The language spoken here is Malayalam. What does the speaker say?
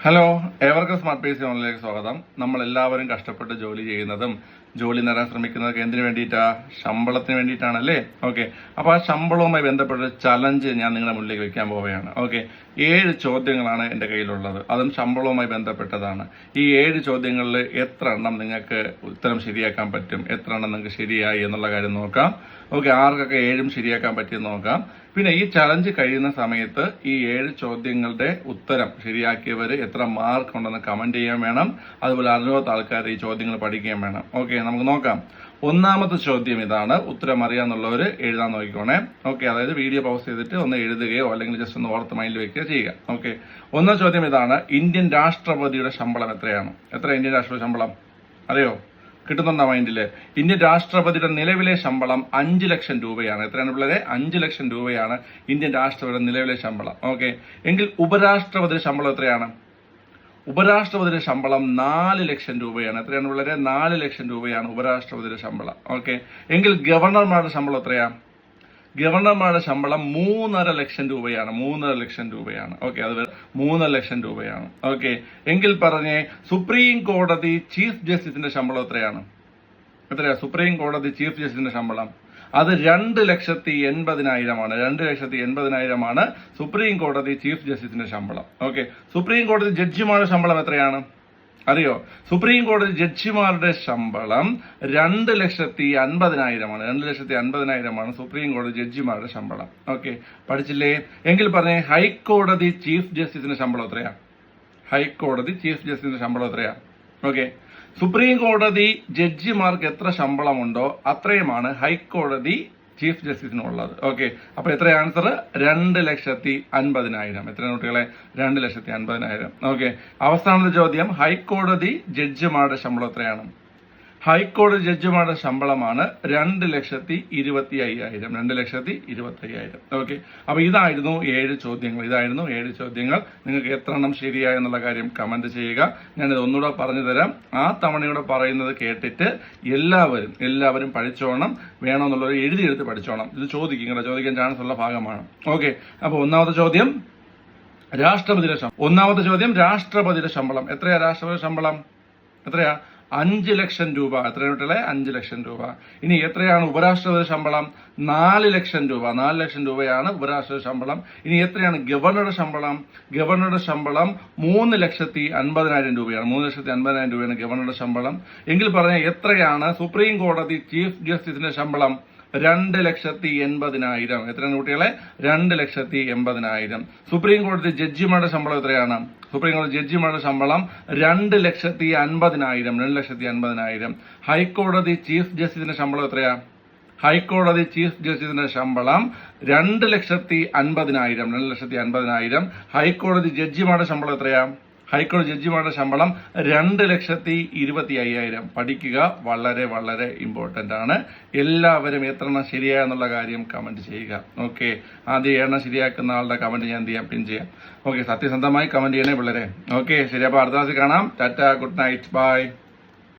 ഹലോ, ഏവർക്കും സ്മാർട്ട് പേസ് ഓൺലൈനിലേക്ക് സ്വാഗതം. നമ്മൾ എല്ലാവരും കഷ്ടപ്പെട്ട് ജോലി ചെയ്യുന്നതും ജോലി നേടാൻ ശ്രമിക്കുന്നതൊക്കെ എന്തിനു വേണ്ടിയിട്ടാ? ശമ്പളത്തിന് വേണ്ടിയിട്ടാണല്ലേ? ഓക്കെ, അപ്പോൾ ആ ശമ്പളവുമായി ബന്ധപ്പെട്ട ചലഞ്ച് ഞാൻ നിങ്ങളുടെ മുന്നിലേക്ക് വെക്കാൻ പോവുകയാണ്. ഓക്കെ, 7 ചോദ്യങ്ങളാണ് എൻ്റെ കയ്യിലുള്ളത്. അതും ശമ്പളവുമായി ബന്ധപ്പെട്ടതാണ്. ഈ 7 ചോദ്യങ്ങളിൽ എത്ര എണ്ണം നിങ്ങൾക്ക് ഉത്തരം ശരിയാക്കാൻ പറ്റും, എത്ര എണ്ണം നിങ്ങൾക്ക് ശരിയായി എന്നുള്ള കാര്യം നോക്കാം. ഓക്കെ, ആർക്കൊക്കെ 7ഉം ശരിയാക്കാൻ പറ്റിയെന്ന് നോക്കാം. പിന്നെ ഈ ചലഞ്ച് കഴിയുന്ന സമയത്ത് ഈ 7 ചോദ്യങ്ങളുടെ ഉത്തരം ശരിയാക്കിയവർ എത്ര മാർക്ക് ഉണ്ടെന്ന് കമന്റ് ചെയ്യാൻ വേണം. അതുപോലെ 60 ആൾക്കാർ ഈ ചോദ്യങ്ങൾ പഠിക്കുകയും വേണം. ഓക്കെ, നമുക്ക് നോക്കാം. ഒന്നാമത്തെ ചോദ്യം ഇതാണ്. ഉത്തരം അറിയാന്നുള്ളവർ എഴുതാൻ നോക്കിക്കോണേ. ഓക്കെ, അതായത് വീഡിയോ പൗസ് ചെയ്തിട്ട് ഒന്ന് എഴുതുകയോ അല്ലെങ്കിൽ ജസ്റ്റ് ഒന്ന് ഓർത്ത് മൈൻഡിൽ വെക്കുകയോ ചെയ്യുക. ഓക്കെ, ഒന്നാം ചോദ്യം ഇതാണ്. ഇന്ത്യൻ രാഷ്ട്രപതിയുടെ ശമ്പളം എത്രയാണ്? എത്ര ഇന്ത്യൻ രാഷ്ട്രപതി ശമ്പളം അറിയോ? കിട്ടുന്നുണ്ടോ മൈൻഡില്? ഇന്ത്യൻ രാഷ്ട്രപതിയുടെ നിലവിലെ ശമ്പളം 5 ലക്ഷം രൂപയാണ്. എത്രയാണ് പിള്ളേരെ? 5 ലക്ഷം രൂപയാണ് ഇന്ത്യൻ രാഷ്ട്രപതിയുടെ നിലവിലെ ശമ്പളം. ഓക്കെ, എങ്കിൽ ഉപരാഷ്ട്രപതിയുടെ ശമ്പളം എത്രയാണ്? ഉപരാഷ്ട്രപതിയുടെ ശമ്പളം 4 ലക്ഷം രൂപയാണ്. എത്രയാണ് പിള്ളേരെ? 4 ലക്ഷം രൂപയാണ് ഉപരാഷ്ട്രപതിയുടെ ശമ്പളം. ഓക്കെ, എങ്കിൽ ഗവർണർമാരുടെ ശമ്പളം എത്രയാണ്? ഗവർണർമാരുടെ ശമ്പളം 3.5 ലക്ഷം രൂപയാണ്. 3.5 ലക്ഷം രൂപയാണ്. ഓക്കെ, അത് 3 ലക്ഷം രൂപയാണ്. ഓക്കെ, എങ്കിൽ പറഞ്ഞേ സുപ്രീം കോടതി ചീഫ് ജസ്റ്റിസിന്റെ ശമ്പളം എത്രയാണ്? എത്രയാ സുപ്രീം കോടതി ചീഫ് ജസ്റ്റിസിന്റെ ശമ്പളം? അത് 2,80,000 2,80,000 സുപ്രീം കോടതി ചീഫ് ജസ്റ്റിസിന്റെ ശമ്പളം. ഓക്കെ, സുപ്രീം കോടതി ജഡ്ജിമാരുടെ ശമ്പളം എത്രയാണ് അറിയോ? സുപ്രീം കോടതി ജഡ്ജിമാരുടെ ശമ്പളം 2,50,000 2,50,000 സുപ്രീം കോടതി ജഡ്ജിമാരുടെ ശമ്പളം. ഓക്കെ, പഠിച്ചില്ലേ? എങ്കിൽ പറഞ്ഞേ ഹൈക്കോടതി ചീഫ് ജസ്റ്റിസിന്റെ ശമ്പളം എത്രയാ? ഹൈക്കോടതി ചീഫ് ജസ്റ്റിസിന്റെ ശമ്പളം എത്രയാ? ഓക്കെ, സുപ്രീം കോടതി ജഡ്ജിമാർക്ക് എത്ര ശമ്പളമുണ്ടോ അത്രയുമാണ് ഹൈക്കോടതി ചീഫ് ജസ്റ്റിസിനുള്ളത്. ഓക്കെ, അപ്പൊ എത്ര ആൻസർ? 2,50,000. എത്ര കുട്ടികളെ? 2,50,000. ഓക്കെ, അവസാനത്തെ ചോദ്യം. ഹൈക്കോടതി ജഡ്ജിമാരുടെ ശമ്പളം എത്രയാണ്? ഹൈക്കോടതി ജഡ്ജിമാരുടെ ശമ്പളമാണ് 2,25,000. 2,25,000. ഓക്കെ, അപ്പൊ ഇതായിരുന്നു 7 ചോദ്യങ്ങൾ. നിങ്ങൾക്ക് എത്ര എണ്ണം ശരിയായി എന്നുള്ള കാര്യം കമന്റ് ചെയ്യുക. ഞാനിത് ഒന്നുകൂടെ പറഞ്ഞു തരാം. ആ തവണയോടെ പറയുന്നത് കേട്ടിട്ട് എല്ലാവരും പഠിച്ചോണം. വേണമെന്നുള്ളവർ എഴുതിയെടുത്ത് പഠിച്ചോണം. ഇത് ചോദിക്കാൻ ചാൻസ് ഉള്ള ഭാഗമാണ്. ഓക്കെ, അപ്പൊ ഒന്നാമത്തെ ചോദ്യം രാഷ്ട്രപതിയുടെ ശമ്പളം എത്രയാ? രാഷ്ട്രപതി ശമ്പളം എത്രയാ? 5 ലക്ഷം രൂപ. എത്രയാണ്? 5 ലക്ഷം രൂപ. ഇനി എത്രയാണ് ഉപരാഷ്ട്രപതി ശമ്പളം? 4 ലക്ഷം രൂപ. 4 ലക്ഷം രൂപയാണ് ഉപരാഷ്ട്രപതി ശമ്പളം. ഇനി എത്രയാണ് ഗവർണറുടെ ശമ്പളം? ഗവർണറുടെ ശമ്പളം 3,50,000 രൂപയാണ്. 3,50,000 രൂപയാണ് ഗവർണറുടെ ശമ്പളം. എങ്കിൽ പറഞ്ഞ എത്രയാണ് സുപ്രീം കോടതി ചീഫ് ജസ്റ്റിസിന്റെ ശമ്പളം? 2,80,000. എത്രയാണ് കുട്ടികളെ? 2,80,000. സുപ്രീം കോടതി ജഡ്ജിമാരുടെ ശമ്പളം എത്രയാണ്? സുപ്രീം കോടതി ജഡ്ജിമാരുടെ ശമ്പളം 2,50,000. 2,50,000. ഹൈക്കോടതി ചീഫ് ജസ്റ്റിസിന്റെ ശമ്പളം എത്രയാ? ഹൈക്കോടതി ചീഫ് ജസ്റ്റിസിന്റെ ശമ്പളം 2,50,000. 2,50,000. ഹൈക്കോടതി ജഡ്ജിമാരുടെ ശമ്പളം എത്രയാ? ഹൈക്കോടതി ജഡ്ജിമാരുടെ ശമ്പളം 2,25,000. പഠിക്കുക, വളരെ വളരെ ഇമ്പോർട്ടന്റ് ആണ്. എല്ലാവരും എത്ര എണ്ണം ശരിയായെന്നുള്ള കാര്യം കമന്റ് ചെയ്യുക. ഓക്കെ, ആദ്യം 7 എണ്ണം ശരിയാക്കുന്ന ആളുടെ കമന്റ് ഞാൻ പിൻ ചെയ്യാം. ഓക്കെ, സത്യസന്ധമായി കമന്റ് ചെയ്യണേ പിള്ളേരെ. ഓക്കെ, ശരി. അപ്പൊ അടുത്ത ക്ലാസ്സിൽ കാണാം. Tata, good night, by.